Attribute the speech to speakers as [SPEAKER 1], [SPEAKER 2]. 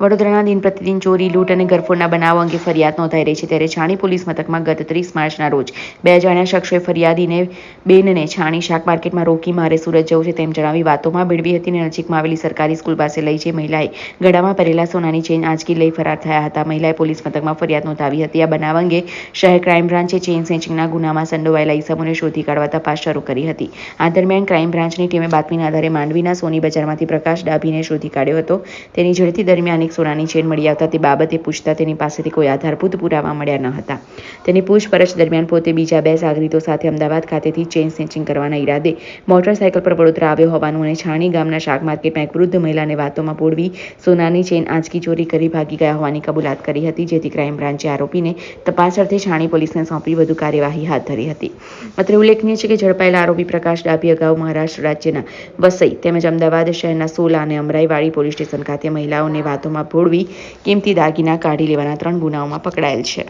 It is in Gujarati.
[SPEAKER 1] વડોદરાના દિન પ્રતિદિન ચોરી, લૂંટ અને ગરફોડના બનાવો અંગે ફરિયાદ નોંધાઈ રહી છે. ત્યારે છાણી પોલીસ મથકમાં ગત 30 માર્ચના રોજ 2 અજાણ્યા શખ્સોએ ફરિયાદીને બેનને છાણી શાક માર્કેટમાં રોકી મારે સુરત જવું છે તેમ જણાવી વાતોમાં ભેળવી હતી અને નજીકમાં આવેલી સરકારી સ્કૂલ પાસે લઈ જઈ મહિલાએ ગળામાં પહેરેલા સોનાની ચેઇન આંચકી લઈ ફરાર થયા હતા. મહિલાએ પોલીસ મથકમાં ફરિયાદ નોંધાવી હતી. આ બનાવ અંગે શહેર ક્રાઇમ બ્રાન્ચે ચેઇન સ્નેચિંગના ગુનામાં સંડોવાયેલા ઈસમોને શોધી કાઢવા તપાસ શરૂ કરી હતી. આ દરમિયાન ક્રાઇમ બ્રાન્ચની ટીમે બાતમીના આધારે માંડવીના સોની બજારમાંથી પ્રકાશ ડાભીને શોધી કાઢ્યો હતો. તેની ઝડપી દરમિયાન એક સોનાની ચેઇન મળી આવતા તે બાબતે પૂછતા તેની પાસેથી કોઈ આધારભૂત પુરાવા મળ્યા ન હતા. તેની પૂછપરછ દરમિયાન પોતે બીજા 2 સાગરીતો સાથે અમદાવાદ ખાતેથી ચેઇન સ્નેચિંગ કરવાના ઈરાદે મોટરસાયકલ પર વડોદરા આવ્યો હોવાનું અને છાણી ગામના શાક માર્કેટમાં એક વૃદ્ધ મહિલાને વાતોમાં પોળવી સોનાની ચેઇન આંચકી ચોરી કરી ભાગી ગયા હોવાની કબૂલાત કરી હતી. જેથી ક્રાઇમ બ્રાન્ચે આરોપીને તપાસ અર્થે છાણી પોલીસને સોંપી વધુ કાર્યવાહી હાથ ધરી હતી. અત્રે ઉલ્લેખનીય છે કે ઝડપાયેલા આરોપી પ્રકાશ ડાભી અગાઉ મહારાષ્ટ્ર રાજ્યના વસઈ તેમજ અમદાવાદ શહેરના સોલા અને અમરાઈવાડી પોલીસ સ્ટેશન ખાતે મહિલાઓને વાતોમાં ભોળવી કિંમતી દાગીના કાઢી લેવાના 3 ગુનાઓમાં પકડાયેલ છે.